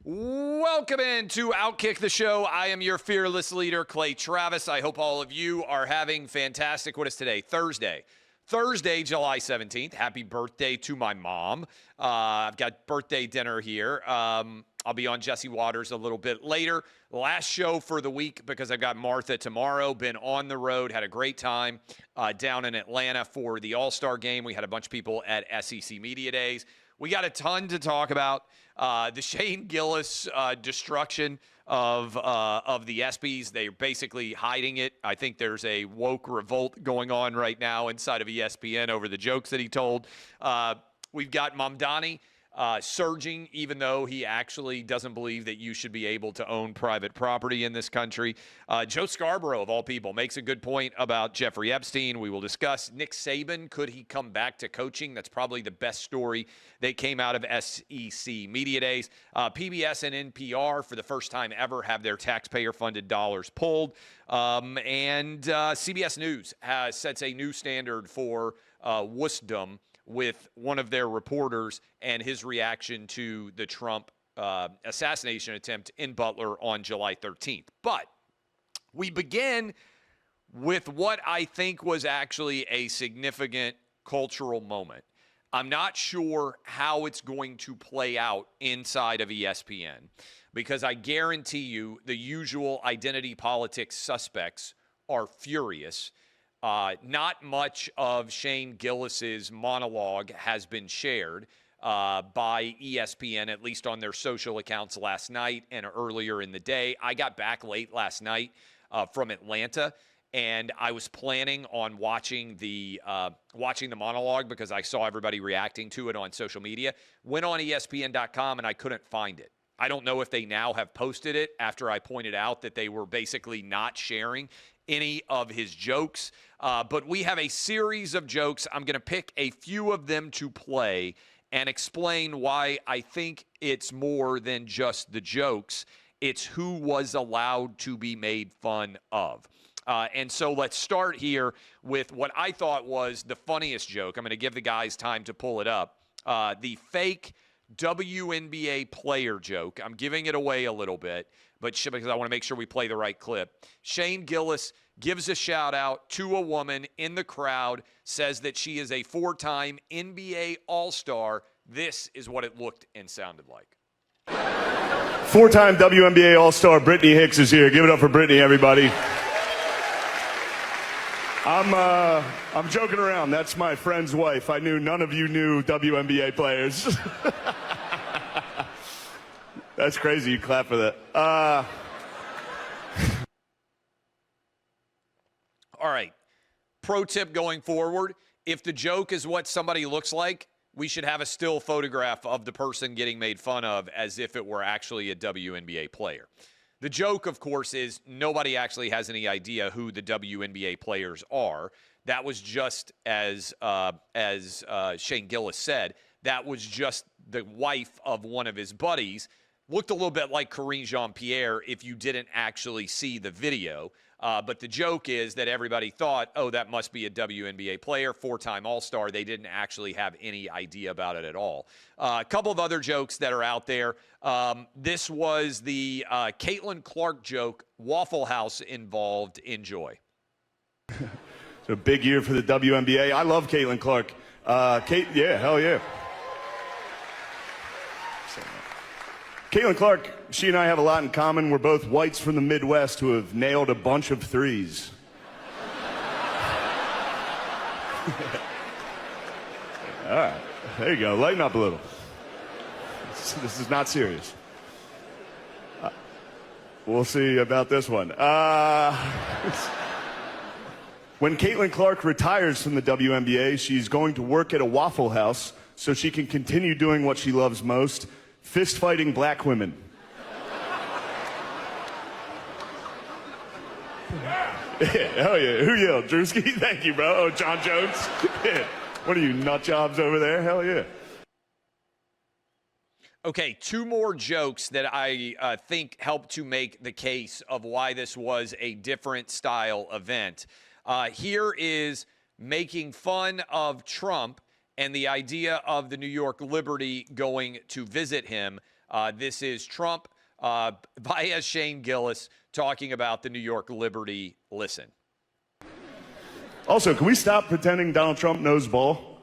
Welcome into OutKick the show. I am your fearless leader, Clay Travis. I hope all of you are having fantastic. What is today? Thursday, July 17th. Happy birthday to my mom. I've got birthday dinner here. I'll be on Jesse Waters a little bit later. Last show for the week because I've got Martha tomorrow. Been on the road. Had a great time down in Atlanta for the All-Star game. We had a bunch of people at SEC Media Days. We got a ton to talk about. The Shane Gillis destruction of the ESPYs. They're basically hiding it. I think there's a woke revolt going on right now inside of ESPN over the jokes that he told. We've got Mamdani surging, even though he actually doesn't believe that you should be able to own private property in this country. Joe Scarborough, of all people, makes a good point about Jeffrey Epstein. We will discuss Nick Saban. Could he come back to coaching? That's probably the best story that came out of SEC Media Days. PBS and NPR, for the first time ever, have their taxpayer-funded dollars pulled. And CBS News sets a new standard for wussdom with one of their reporters and his reaction to the Trump assassination attempt in Butler on July 13th. But we begin with what I think was actually a significant cultural moment. I'm not sure how it's going to play out inside of ESPN because I guarantee you the usual identity politics suspects are furious. Not much of Shane Gillis's monologue has been shared by ESPN, at least on their social accounts last night and earlier in the day. I got back late last night from Atlanta, and I was planning on watching the monologue because I saw everybody reacting to it on social media. Went on ESPN.com, and I couldn't find it. I don't know if they now have posted it after I pointed out that they were basically not sharing any of his jokes. But we have a series of jokes. I'm going to pick a few of them to play and explain why I think it's more than just the jokes. It's who was allowed to be made fun of. And so let's start here with what I thought was the funniest joke. I'm going to give the guys time to pull it up. The fake WNBA player joke. I'm giving it away a little bit, but because I want to make sure we play the right clip. Shane Gillis gives a shout out to a woman in the crowd, says that she is a 4-time NBA All-Star. This is what it looked and sounded like. 4-time WNBA All-Star Brittany Hicks is here. Give it up for Brittany, everybody. I'm joking around. That's my friend's wife. I knew none of you knew WNBA players. That's crazy. You clap for that. All right. Pro tip going forward. If the joke is what somebody looks like, we should have a still photograph of the person getting made fun of as if it were actually a WNBA player. The joke, of course, is nobody actually has any idea who the WNBA players are. That was just, as Shane Gillis said, that was just the wife of one of his buddies. Looked a little bit like Karine Jean-Pierre if you didn't actually see the video. But the joke is that everybody thought, oh, that must be a WNBA player, 4-time All-Star. They didn't actually have any idea about it at all. A couple of other jokes that are out there. This was the Caitlin Clark joke, Waffle House involved. Enjoy. It's a big year for the WNBA. I love Caitlin Clark. Yeah, hell yeah. Caitlin Clark, she and I have a lot in common. We're both whites from the Midwest who have nailed a bunch of threes. All right, there you go. Lighten up a little. This is not serious. We'll see about this one. When Caitlin Clark retires from the WNBA, she's going to work at a Waffle House so she can continue doing what she loves most, fist-fighting black women. Hell yeah. Who yelled? Drewski? Thank you, bro. Oh, John Jones? What are you, nut jobs over there? Hell yeah. Okay, two more jokes that I think help to make the case of why this was a different style event. Here is making fun of Trump and the idea of the New York Liberty going to visit him. This is Trump via Shane Gillis talking about the New York Liberty. Listen. Also, can we stop pretending Donald Trump knows ball?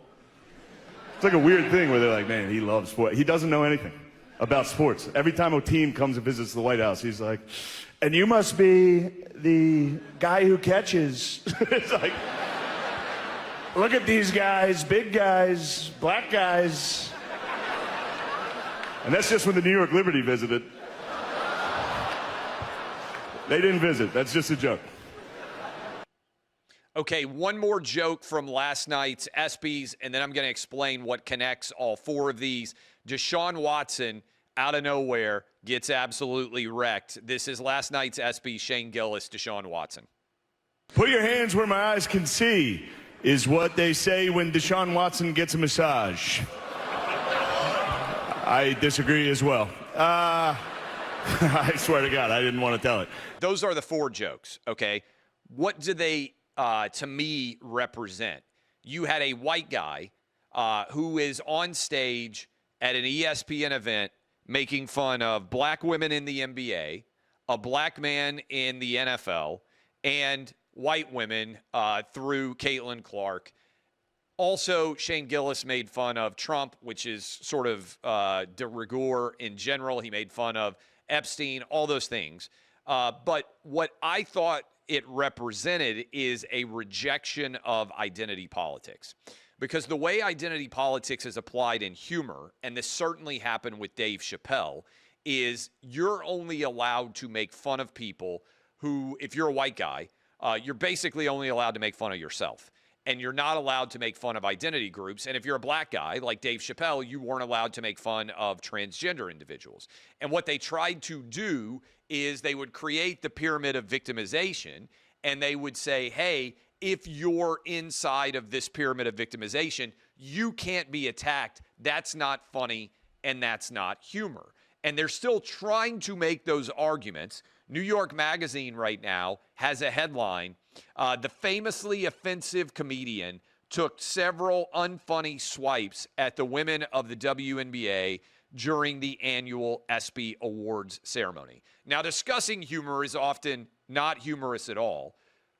It's like a weird thing where they're like, man, he loves sport. He doesn't know anything about sports. Every time a team comes and visits the White House, he's like, and you must be the guy who catches. It's like, look at these guys, big guys, black guys. And that's just when the New York Liberty visited. They didn't visit. That's just a joke. Okay, one more joke from last night's ESPYs, and then I'm going to explain what connects all four of these. Deshaun Watson, out of nowhere, gets absolutely wrecked. This is last night's ESPY, Shane Gillis, Deshaun Watson. Put your hands where my eyes can see is what they say when Deshaun Watson gets a massage. I disagree as well. I swear to God, I didn't want to tell it. Those are the four jokes, okay? What do they, to me, represent? You had a white guy who is on stage at an ESPN event making fun of black women in the NBA, a black man in the NFL, and white women through Caitlin Clark. Also, Shane Gillis made fun of Trump, which is sort of de rigueur in general. He made fun of Epstein, all those things. But what I thought it represented is a rejection of identity politics. Because the way identity politics is applied in humor, and this certainly happened with Dave Chappelle, is you're only allowed to make fun of people who, if you're a white guy, you're basically only allowed to make fun of yourself. And you're not allowed to make fun of identity groups. And if you're a black guy, like Dave Chappelle, you weren't allowed to make fun of transgender individuals. And what they tried to do is they would create the pyramid of victimization, and they would say, hey, if you're inside of this pyramid of victimization, you can't be attacked. That's not funny, and that's not humor. And they're still trying to make those arguments. New York Magazine right now has a headline, the famously offensive comedian took several unfunny swipes at the women of the WNBA during the annual ESPY Awards ceremony. Now, discussing humor is often not humorous at all,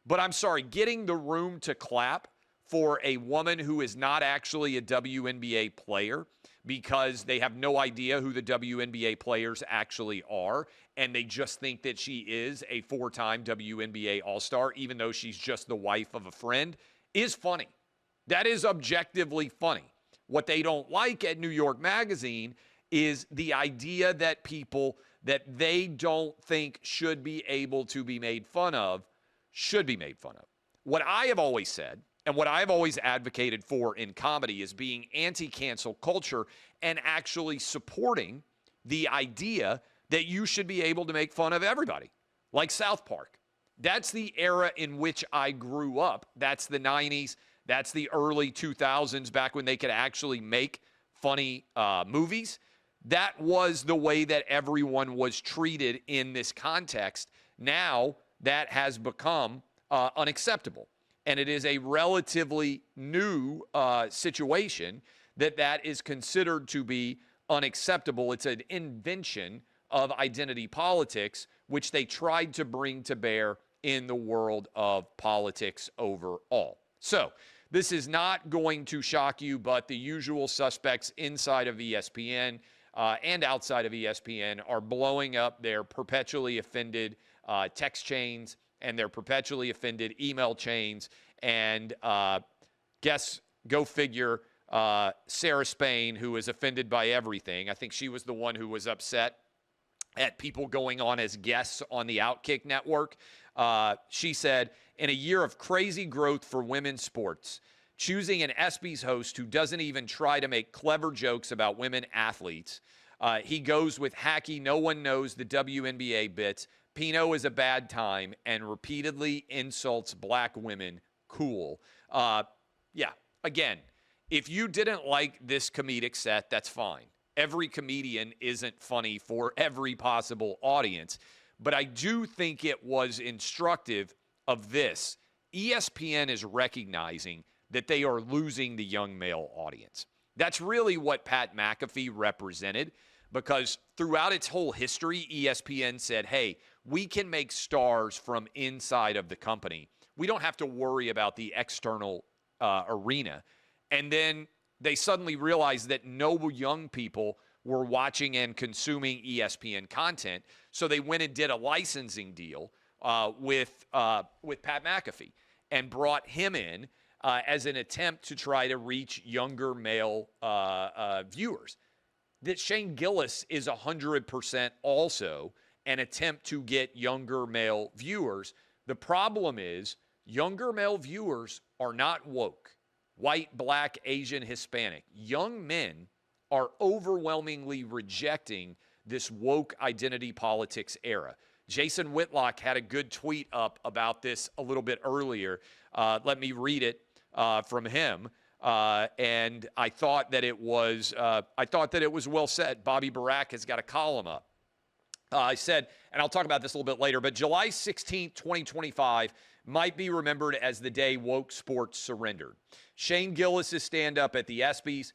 but I'm sorry, getting the room to clap for a woman who is not actually a WNBA player because they have no idea who the WNBA players actually are, and they just think that she is a four-time WNBA All-Star, even though she's just the wife of a friend, is funny. That is objectively funny. What they don't like at New York Magazine is the idea that people that they don't think should be able to be made fun of should be made fun of. What I have always said, and what I've always advocated for in comedy, is being anti-cancel culture and actually supporting the idea that you should be able to make fun of everybody, like South Park. That's the era in which I grew up. That's the 90s. That's the early 2000s, back when they could actually make funny movies. That was the way that everyone was treated in this context. Now that has become unacceptable. And it is a relatively new situation that is considered to be unacceptable. It's an invention of identity politics, which they tried to bring to bear in the world of politics overall. So this is not going to shock you, but the usual suspects inside of ESPN and outside of ESPN are blowing up their perpetually offended text chains and their perpetually offended email chains. And go figure, Sarah Spain, who is offended by everything. I think she was the one who was upset at people going on as guests on the OutKick network. She said, in a year of crazy growth for women's sports, choosing an ESPYs host who doesn't even try to make clever jokes about women athletes, he goes with hacky, no one knows the WNBA bits, Pino is a bad time, and repeatedly insults black women. Cool. Again, if you didn't like this comedic set, that's fine. Every comedian isn't funny for every possible audience. But I do think it was instructive of this. ESPN is recognizing that they are losing the young male audience. That's really what Pat McAfee represented. because throughout its whole history, ESPN said, hey, we can make stars from inside of the company. We don't have to worry about the external arena. And then they suddenly realized that no young people were watching and consuming ESPN content, so they went and did a licensing deal with Pat McAfee and brought him in as an attempt to try to reach younger male viewers. That Shane Gillis is 100% also an attempt to get younger male viewers. The problem is younger male viewers are not woke. White, black, Asian, Hispanic. Young men are overwhelmingly rejecting this woke identity politics era. Jason Whitlock had a good tweet up about this a little bit earlier. Let me read it from him. And I thought that it was well said. Bobby Barack has got a column up. I said, and I'll talk about this a little bit later, but July 16th, 2025 might be remembered as the day woke sports surrendered. Shane Gillis' stand-up at the ESPYs,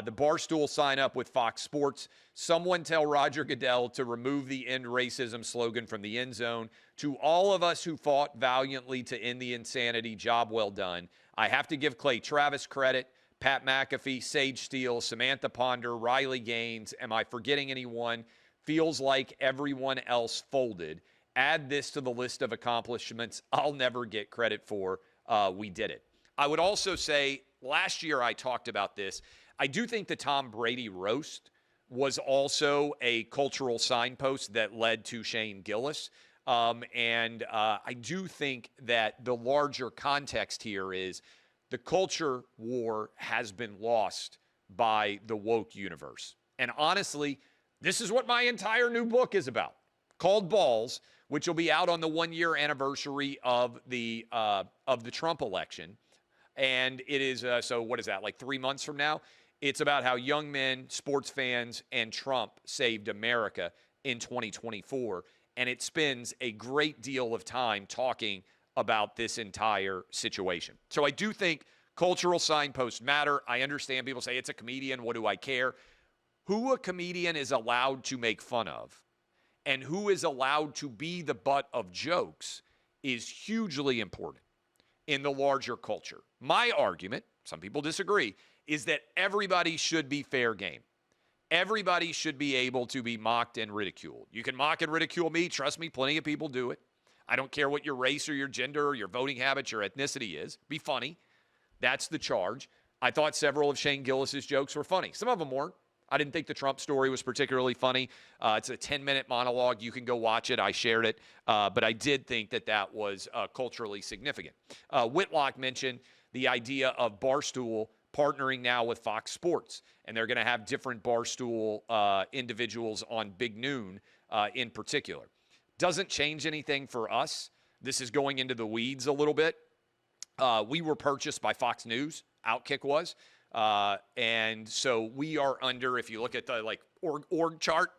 the Barstool sign-up with Fox Sports, someone tell Roger Goodell to remove the End Racism slogan from the end zone. To all of us who fought valiantly to end the insanity, job well done. I have to give Clay Travis credit, Pat McAfee, Sage Steele, Samantha Ponder, Riley Gaines. Am I forgetting anyone? Feels like everyone else folded. Add this to the list of accomplishments I'll never get credit for. We did it. I would also say, last year I talked about this. I do think the Tom Brady roast was also a cultural signpost that led to Shane Gillis. And I do think that the larger context here is the culture war has been lost by the woke universe. And honestly, this is what my entire new book is about, called Balls, which will be out on the 1-year anniversary of the Trump election. And it is, so what is that, like 3 months from now? It's about how young men, sports fans, and Trump saved America in 2024. And it spends a great deal of time talking about this entire situation. So I do think cultural signposts matter. I understand people say it's a comedian. What do I care? Who a comedian is allowed to make fun of and who is allowed to be the butt of jokes is hugely important in the larger culture. My argument, some people disagree, is that everybody should be fair game. Everybody should be able to be mocked and ridiculed. You can mock and ridicule me. Trust me, plenty of people do it. I don't care what your race or your gender or your voting habits or ethnicity is. Be funny. That's the charge. I thought several of Shane Gillis's jokes were funny. Some of them weren't. I didn't think the Trump story was particularly funny. It's a 10-minute monologue. You can go watch it. I shared it. But I did think that that was culturally significant. Whitlock mentioned the idea of Barstool partnering now with Fox Sports, and they're going to have different Barstool individuals on Big Noon in particular. Doesn't change anything for us. This is going into the weeds a little bit. We were purchased by Fox News. OutKick was. And so we are under, if you look at the org chart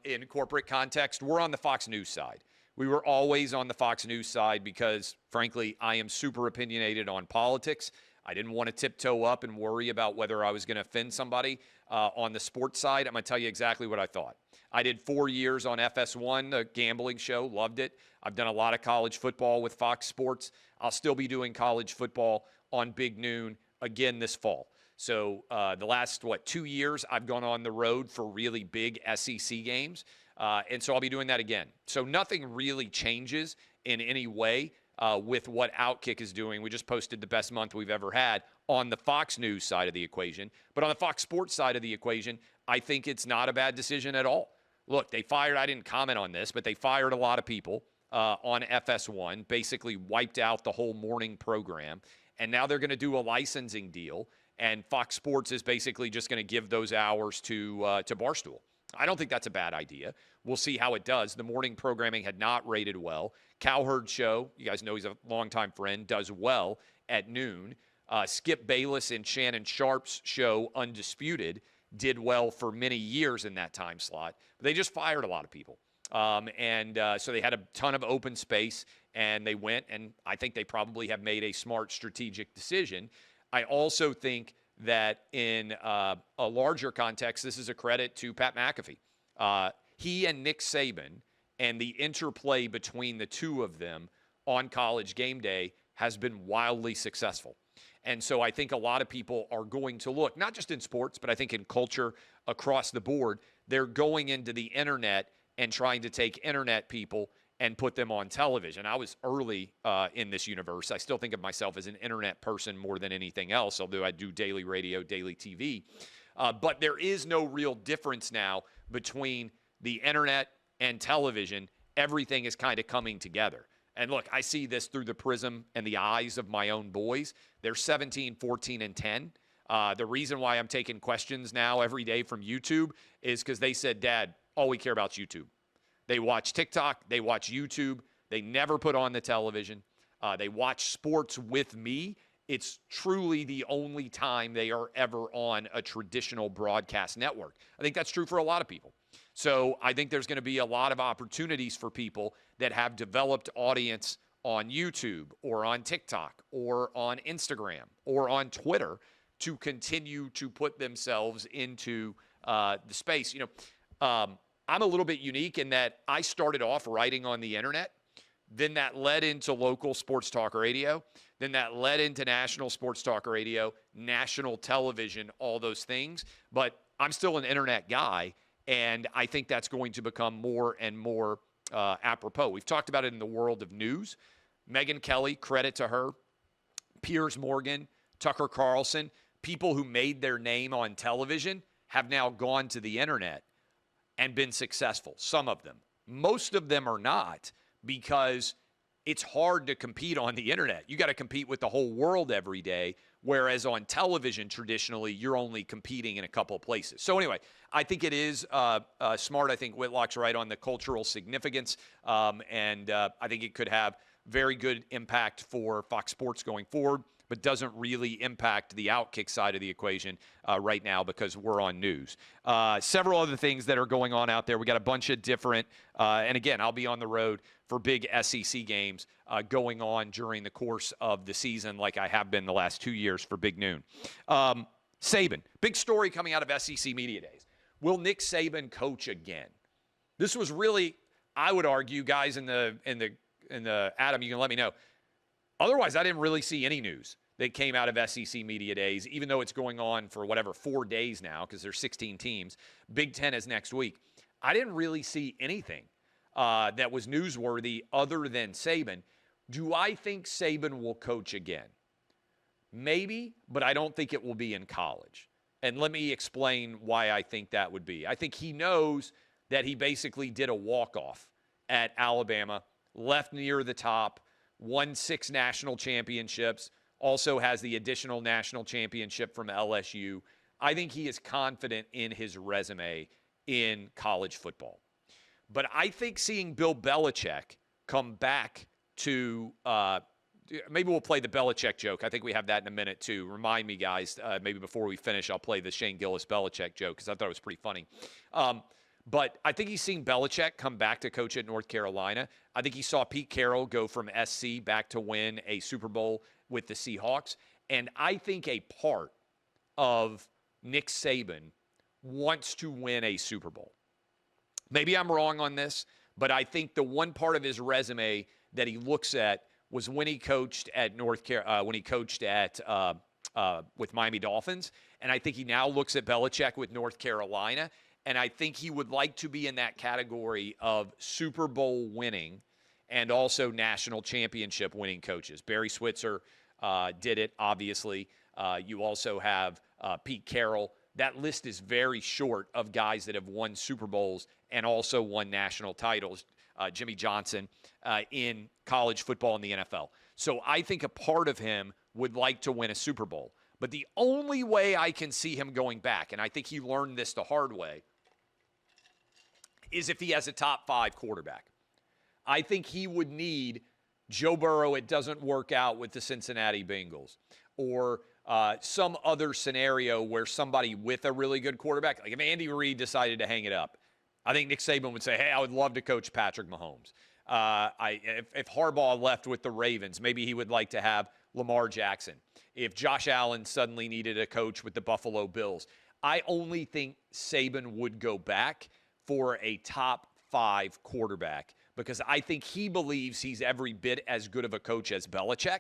in corporate context, we're on the Fox News side. We were always on the Fox News side because, frankly, I am super opinionated on politics. I didn't want to tiptoe up and worry about whether I was going to offend somebody on the sports side. I'm going to tell you exactly what I thought. I did 4 years on FS1, the gambling show, loved it. I've done a lot of college football with Fox Sports. I'll still be doing college football on Big Noon again this fall. So the last, 2 years, I've gone on the road for really big SEC games. And so I'll be doing that again. So nothing really changes in any way with what OutKick is doing. We just posted the best month we've ever had on the Fox News side of the equation. But on the Fox Sports side of the equation, I think it's not a bad decision at all. Look, they fired, I didn't comment on this, but they fired a lot of people on FS1, basically wiped out the whole morning program. And now they're going to do a licensing deal, and Fox Sports is basically just going to give those hours to Barstool. I don't think that's a bad idea. We'll see how it does. The morning programming had not rated well. Cowherd Show, you guys know he's a longtime friend, does well at noon. Skip Bayless and Shannon Sharp's show, Undisputed, did well for many years in that time slot. But they just fired a lot of people. So they had a ton of open space, and they went, and I think they probably have made a smart strategic decision. I also think that in a larger context, this is a credit to Pat McAfee. He and Nick Saban and the interplay between the two of them on College Game Day has been wildly successful. And so I think a lot of people are going to look, not just in sports, but I think in culture across the board, they're going into the internet and trying to take internet people and put them on television. I was early in this universe. I still think of myself as an internet person more than anything else, although I do daily radio, daily TV. But there is no real difference now between the internet and television. Everything is kind of coming together. And look, I see this through the prism and the eyes of my own boys. They're 17, 14, and 10. The reason why I'm taking questions now every day from YouTube is because they said, Dad, all we care about is YouTube. They watch TikTok. They watch YouTube. They never put on the television. They watch sports with me. It's truly the only time they are ever on a traditional broadcast network. I think that's true for a lot of people. So I think there's going to be a lot of opportunities for people that have developed audience on YouTube or on TikTok or on Instagram or on Twitter to continue to put themselves into the space. You know, I'm a little bit unique in that I started off writing on the internet. Then that led into local sports talk radio. Then that led into national sports talk radio, national television, all those things. But I'm still an internet guy, and I think that's going to become more and more apropos. We've talked about it in the world of news. Megyn Kelly, credit to her. Piers Morgan, Tucker Carlson, people who made their name on television have now gone to the internet and been successful. Some of them. Most of them are not, because it's hard to compete on the internet. You got to compete with the whole world every day, whereas on television, traditionally, you're only competing in a couple of places. So anyway, I think it is smart. I think Whitlock's right on the cultural significance, and I think it could have very good impact for Fox Sports going forward, but doesn't really impact the OutKick side of the equation right now because we're on news. Several other things that are going on out there. We got a bunch of different, and again, I'll be on the road for big SEC games going on during the course of the season, like I have been the last 2 years for Big Noon. Saban, big story coming out of SEC Media Days. Will Nick Saban coach again? This was really, I would argue, guys in the Adam, you can let me know. Otherwise, I didn't really see any news that came out of SEC Media Days, even though it's going on for 4 days now because there's 16 teams. Big Ten is next week. I didn't really see anything that was newsworthy other than Saban. Do I think Saban will coach again? Maybe, but I don't think it will be in college. And let me explain why I think that would be. I think he knows that he basically did a walk-off at Alabama, left near the top, won 6 national championships, also has the additional national championship from LSU. I think he is confident in his resume in college football. But I think seeing Bill Belichick come back to maybe we'll play the Belichick joke. I think we have that in a minute, too. Remind me, guys, maybe before we finish, I'll play the Shane Gillis Belichick joke because I thought it was pretty funny. But I think he's seen Belichick come back to coach at North Carolina. I think he saw Pete Carroll go from SC back to win a Super Bowl with the Seahawks. And I think a part of Nick Saban wants to win a Super Bowl. Maybe I'm wrong on this, but I think the one part of his resume that he looks at was when he coached at with Miami Dolphins. And I think he now looks at Belichick with North Carolina. And I think he would like to be in that category of Super Bowl winning and also national championship winning coaches. Barry Switzer did it, obviously. You also have Pete Carroll. That list is very short of guys that have won Super Bowls and also won national titles. Jimmy Johnson in college football in the NFL. So I think a part of him would like to win a Super Bowl. But the only way I can see him going back, and I think he learned this the hard way, is if he has a top 5 quarterback. I think he would need Joe Burrow. It doesn't work out with the Cincinnati Bengals, or some other scenario where somebody with a really good quarterback, like if Andy Reid decided to hang it up, I think Nick Saban would say, hey, I would love to coach Patrick Mahomes. If Harbaugh left with the Ravens, maybe he would like to have Lamar Jackson, if Josh Allen suddenly needed a coach with the Buffalo Bills, I only think Saban would go back for a top 5 quarterback because I think he believes he's every bit as good of a coach as Belichick.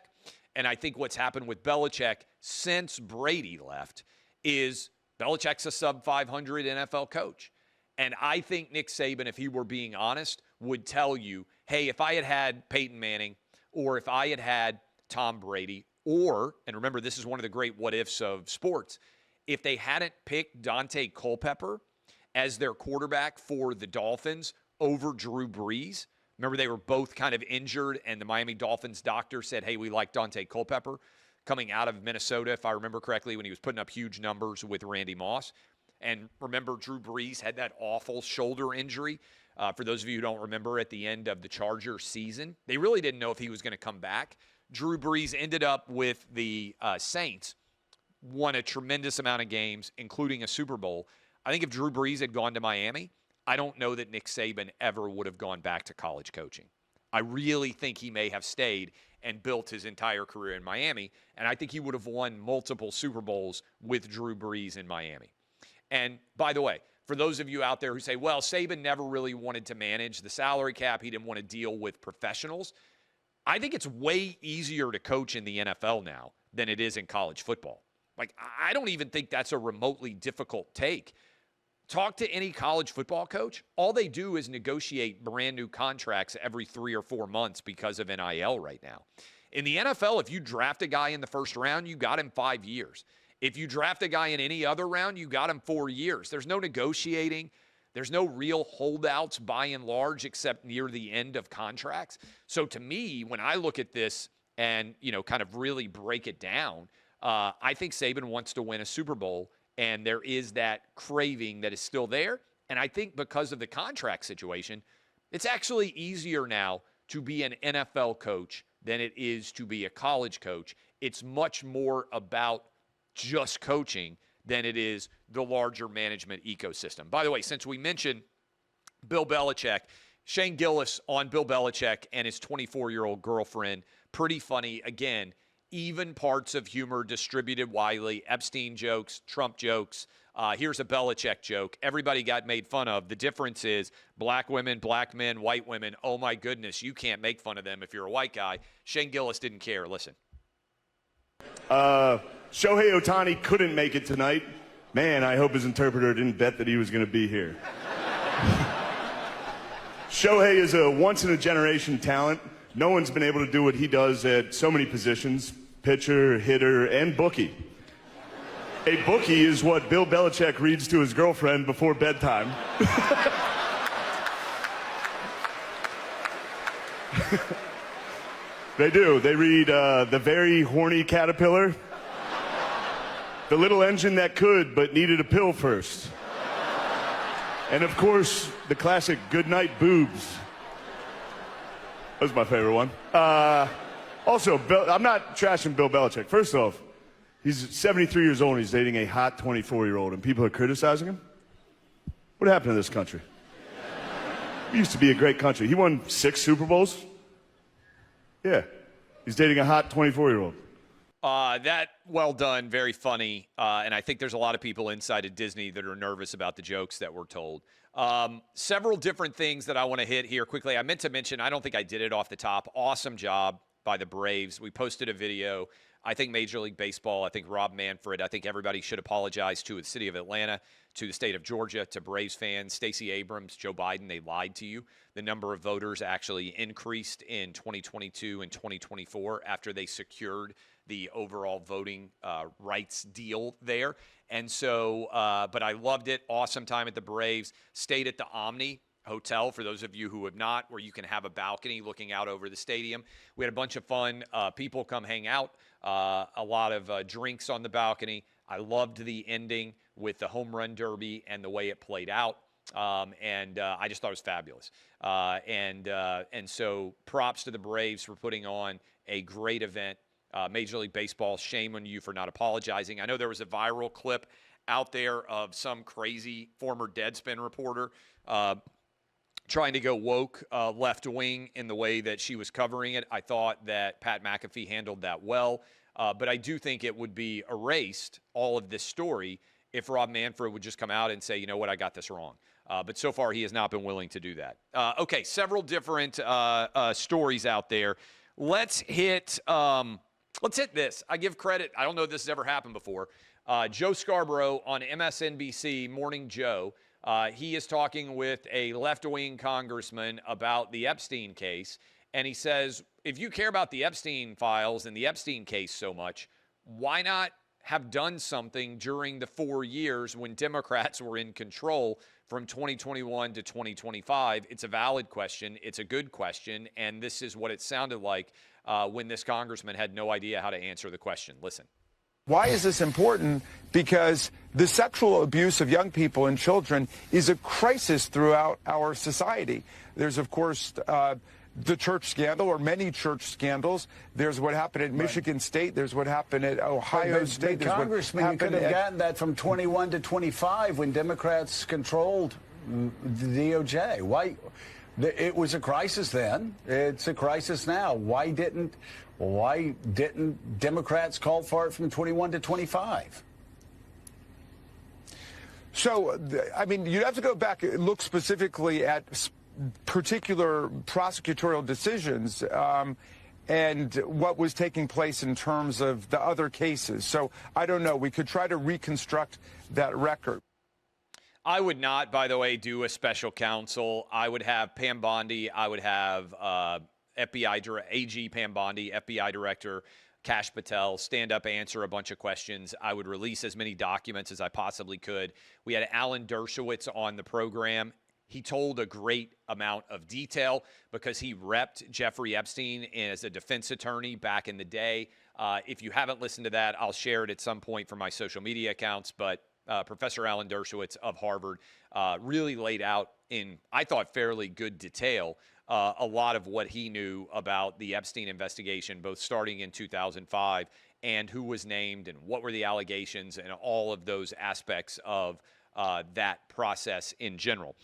And I think what's happened with Belichick since Brady left is Belichick's a sub-500 NFL coach. And I think Nick Saban, if he were being honest, would tell you, hey, if I had Peyton Manning or if I had Tom Brady or, and remember, this is one of the great what-ifs of sports, if they hadn't picked Dante Culpepper as their quarterback for the Dolphins over Drew Brees, remember they were both kind of injured and the Miami Dolphins doctor said, hey, we like Dante Culpepper coming out of Minnesota, if I remember correctly, when he was putting up huge numbers with Randy Moss. And remember, Drew Brees had that awful shoulder injury. For those of you who don't remember, at the end of the Chargers season, they really didn't know if he was going to come back. Drew Brees ended up with the Saints, won a tremendous amount of games, including a Super Bowl. I think if Drew Brees had gone to Miami, I don't know that Nick Saban ever would have gone back to college coaching. I really think he may have stayed and built his entire career in Miami, and I think he would have won multiple Super Bowls with Drew Brees in Miami. And by the way, for those of you out there who say, well, Saban never really wanted to manage the salary cap, he didn't want to deal with professionals, I think it's way easier to coach in the NFL now than it is in college football. Like, I don't even think that's a remotely difficult take. Talk to any college football coach. All they do is negotiate brand new contracts every 3 or 4 months because of NIL right now. In the NFL, if you draft a guy in the first round, you got him 5 years. If you draft a guy in any other round, you got him 4 years. There's no negotiating. There's no real holdouts by and large except near the end of contracts. So to me, when I look at this and, kind of really break it down, I think Saban wants to win a Super Bowl, and there is that craving that is still there. And I think because of the contract situation, it's actually easier now to be an NFL coach than it is to be a college coach. It's much more about just coaching than it is the larger management ecosystem. By the way, since we mentioned Bill Belichick, Shane Gillis on Bill Belichick and his 24-year-old girlfriend, pretty funny. Again, even parts of humor distributed widely, Epstein jokes, Trump jokes. Here's a Belichick joke. Everybody got made fun of. The difference is black women, black men, white women. Oh, my goodness, you can't make fun of them if you're a white guy. Shane Gillis didn't care. Listen. Shohei Ohtani couldn't make it tonight. Man, I hope his interpreter didn't bet that he was going to be here. Shohei is a once-in-a-generation talent. No one's been able to do what he does at so many positions, pitcher, hitter, and bookie. A bookie is what Bill Belichick reads to his girlfriend before bedtime. They do. They read The Very Horny Caterpillar, The Little Engine That Could But Needed a Pill First, and of course, the classic Goodnight Boobs. That was my favorite one. Also, I'm not trashing Bill Belichick. First off, he's 73 years old and he's dating a hot 24-year-old and people are criticizing him? What happened to this country? It used to be a great country. He won 6 Super Bowls. Yeah, he's dating a hot 24-year-old. That, well done, very funny. And I think there's a lot of people inside of Disney that are nervous about the jokes that were told. Several different things that I want to hit here quickly. I meant to mention, I don't think I did it off the top. Awesome job by the Braves. We posted a video. I think Major League Baseball, I think Rob Manfred, I think everybody should apologize to the city of Atlanta, to the state of Georgia, to Braves fans, Stacey Abrams, Joe Biden. They lied to you. The number of voters actually increased in 2022 and 2024 after they secured the overall voting rights deal there. And so, but I loved it. Awesome time at the Braves. Stayed at the Omni Hotel, for those of you who have not, where you can have a balcony looking out over the stadium. We had a bunch of fun. People come hang out. A lot of drinks on the balcony. I loved the ending with the home run derby and the way it played out. And I just thought it was fabulous. And so props to the Braves for putting on a great event. Major League Baseball, shame on you for not apologizing. I know there was a viral clip out there of some crazy former Deadspin reporter trying to go woke left wing in the way that she was covering it. I thought that Pat McAfee handled that well. But I do think it would be erased, all of this story, if Rob Manfred would just come out and say, you know what, I got this wrong. But so far, he has not been willing to do that. Okay, several different stories out there. Let's hit this. I give credit. I don't know if this has ever happened before. Joe Scarborough on MSNBC, Morning Joe. He is talking with a left-wing congressman about the Epstein case. And he says, if you care about the Epstein files and the Epstein case so much, why not have done something during the 4 years when Democrats were in control from 2021 to 2025? It's a valid question. It's a good question. And this is what it sounded like when this congressman had no idea how to answer the question. Listen. Why is this important? Because the sexual abuse of young people and children is a crisis throughout our society. There's, of course, the church scandal, or many church scandals. There's what happened at Michigan State. There's what happened at Ohio State. But Congressman, you could have gotten that from 21 to 25 when Democrats controlled the DOJ. Why? It was a crisis then. It's a crisis now. Why didn't Democrats call for it from 21 to 25? So, I mean, you'd have to go back and look specifically at particular prosecutorial decisions and what was taking place in terms of the other cases. So I don't know. We could try to reconstruct that record. I would not, by the way, do a special counsel. I would have Pam Bondi. I would have FBI AG Pam Bondi, FBI Director Kash Patel, stand up, answer a bunch of questions. I would release as many documents as I possibly could. We had Alan Dershowitz on the program. He told a great amount of detail because he repped Jeffrey Epstein as a defense attorney back in the day. If you haven't listened to that, I'll share it at some point from my social media accounts. But Professor Alan Dershowitz of Harvard really laid out in, I thought, fairly good detail a lot of what he knew about the Epstein investigation, both starting in 2005 and who was named and what were the allegations and all of those aspects of that process in general.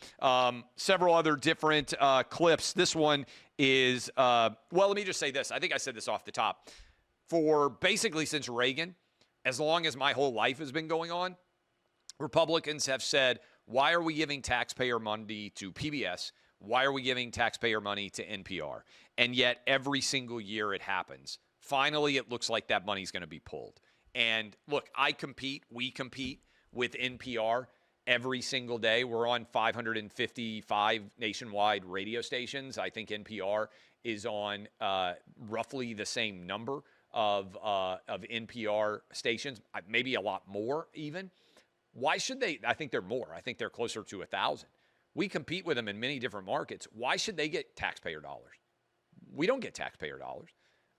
Several other different clips. This one is, well, let me just say this. I think I said this off the top. For basically since Reagan, as long as my whole life has been going on, Republicans have said, why are we giving taxpayer money to PBS? Why are we giving taxpayer money to NPR? And yet every single year it happens. Finally, it looks like that money's going to be pulled. And look, we compete with NPR every single day. We're on 555 nationwide radio stations. I think NPR is on roughly the same number of NPR stations, maybe a lot more even. Why should they? I think they're more. I think they're closer to 1,000. We compete with them in many different markets. Why should they get taxpayer dollars? We don't get taxpayer dollars.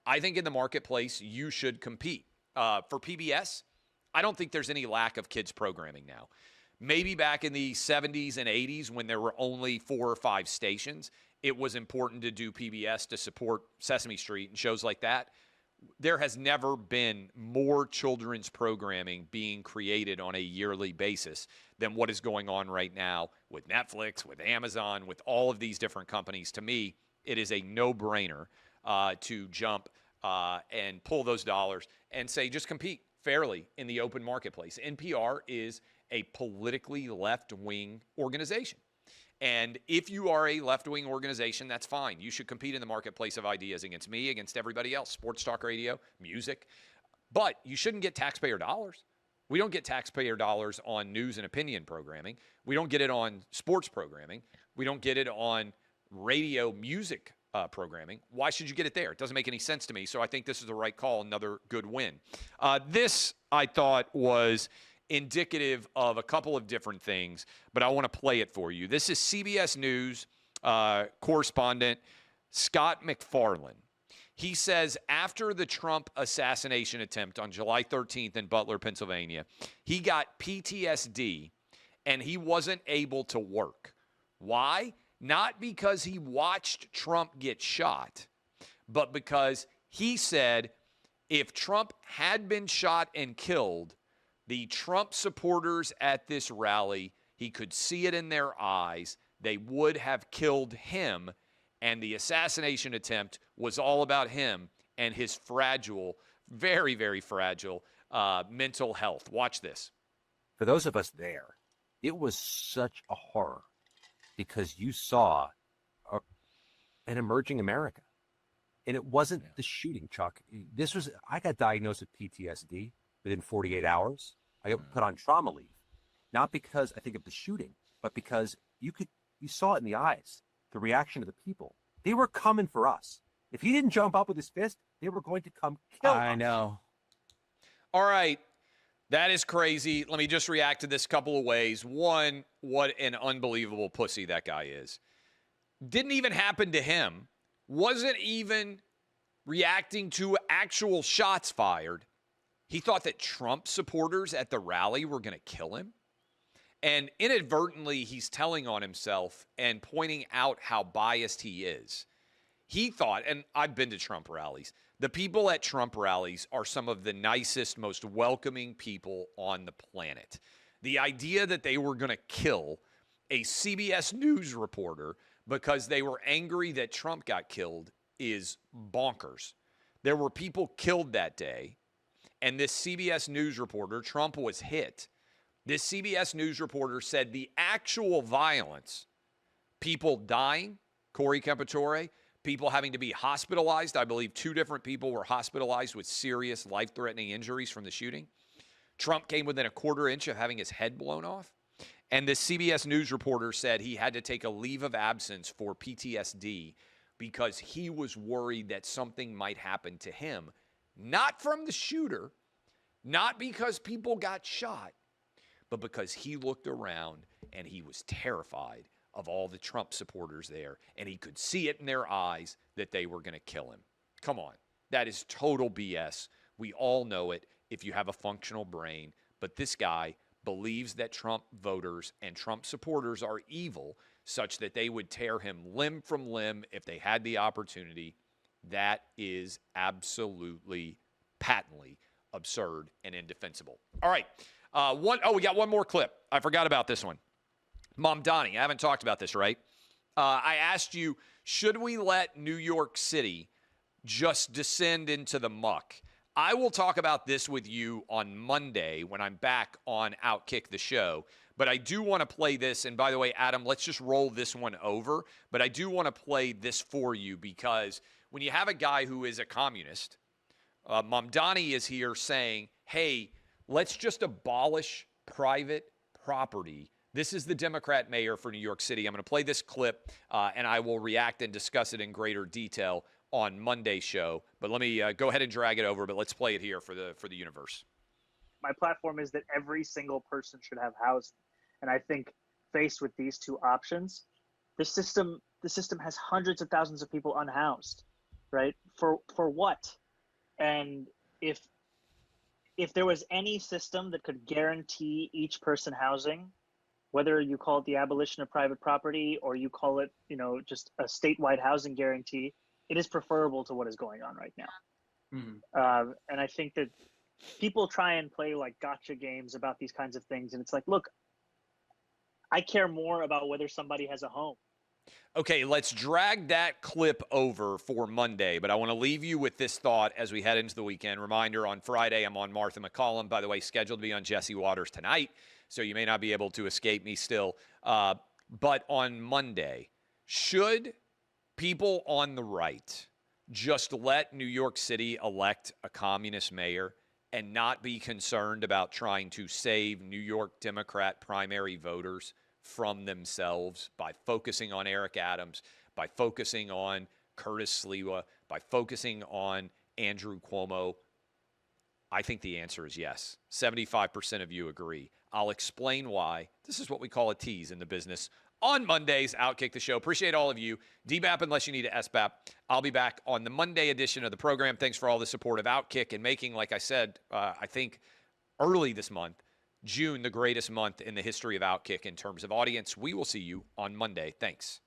I think in the marketplace, you should compete. For PBS, I don't think there's any lack of kids programming now. Maybe back in the 70s and 80s when there were only 4 or 5 stations, it was important to do PBS to support Sesame Street and shows like that. There has never been more children's programming being created on a yearly basis than what is going on right now with Netflix, with Amazon, with all of these different companies. To me, it is a no-brainer to jump and pull those dollars and say just compete fairly in the open marketplace. NPR is a politically left-wing organization. And if you are a left-wing organization, that's fine. You should compete in the marketplace of ideas against me, against everybody else, sports talk radio, music. But you shouldn't get taxpayer dollars. We don't get taxpayer dollars on news and opinion programming. We don't get it on sports programming. We don't get it on radio music programming. Why should you get it there? It doesn't make any sense to me. So I think this is the right call, another good win. This, I thought, was indicative of a couple of different things, but I want to play it for you. This is CBS News correspondent Scott McFarlane. He says after the Trump assassination attempt on July 13th in Butler, Pennsylvania, he got PTSD and he wasn't able to work. Why? Not because he watched Trump get shot, but because he said if Trump had been shot and killed, the Trump supporters at this rally, he could see it in their eyes. they would have killed him, and the assassination attempt was all about him and his fragile, very, very fragile mental health. Watch this. For those of us there, it was such a horror because you saw an emerging America. And it wasn't the shooting, Chuck. I got diagnosed with PTSD within 48 hours. I got put on trauma leave. Not because I think of the shooting, but because you saw it in the eyes, the reaction of the people. They were coming for us. If he didn't jump up with his fist, they were going to come kill us. I know. All right. That is crazy. Let me just react to this a couple of ways. One, what an unbelievable pussy that guy is. Didn't even happen to him. Wasn't even reacting to actual shots fired. He thought that Trump supporters at the rally were going to kill him. And inadvertently, he's telling on himself and pointing out how biased he is. He thought, and I've been to Trump rallies, the people at Trump rallies are some of the nicest, most welcoming people on the planet. The idea that they were going to kill a CBS News reporter because they were angry that Trump got killed is bonkers. There were people killed that day, and this CBS News reporter, Trump was hit. This CBS News reporter said the actual violence, people dying, Corey Capitore, people having to be hospitalized. I believe 2 different people were hospitalized with serious life-threatening injuries from the shooting. Trump came within a quarter inch of having his head blown off. And this CBS News reporter said he had to take a leave of absence for PTSD because he was worried that something might happen to him. Not from the shooter, not because people got shot, but because he looked around and he was terrified of all the Trump supporters there, and he could see it in their eyes that they were going to kill him. Come on. That is total BS. We all know it if you have a functional brain, but this guy believes that Trump voters and Trump supporters are evil such that they would tear him limb from limb if they had the opportunity. That is absolutely, patently absurd and indefensible. All right. We got one more clip. I forgot about this one. Mom Donnie, I haven't talked about this, right? I asked you, should we let New York City just descend into the muck? I will talk about this with you on Monday when I'm back on OutKick the show. But I do want to play this. And by the way, Adam, let's just roll this one over. But I do want to play this for you because when you have a guy who is a communist, Mamdani is here saying, hey, let's just abolish private property. This is the Democrat mayor for New York City. I'm going to play this clip, and I will react and discuss it in greater detail on Monday's show. But let me go ahead and drag it over, but let's play it here for the universe. My platform is that every single person should have housing. And I think faced with these two options, the system has hundreds of thousands of people unhoused, right? For what? And if there was any system that could guarantee each person housing, whether you call it the abolition of private property or you call it, just a statewide housing guarantee, it is preferable to what is going on right now. Mm-hmm. And I think that people try and play like gotcha games about these kinds of things. And it's like, look, I care more about whether somebody has a home. Okay, let's drag that clip over for Monday, but I want to leave you with this thought as we head into the weekend. Reminder, on Friday, I'm on Martha McCollum, by the way, scheduled to be on Jesse Waters tonight, so you may not be able to escape me still. But on Monday, should people on the right just let New York City elect a communist mayor and not be concerned about trying to save New York Democrat primary voters from themselves by focusing on Eric Adams, by focusing on Curtis Sliwa, by focusing on Andrew Cuomo? I think the answer is yes. 75% of you agree. I'll explain why. This is what we call a tease in the business. On Mondays, OutKick the show. Appreciate all of you. DBAP unless you need a SBAP. I'll be back on the Monday edition of the program. Thanks for all the support of OutKick and making, like I said, I think early this month, June, the greatest month in the history of OutKick in terms of audience. We will see you on Monday. Thanks.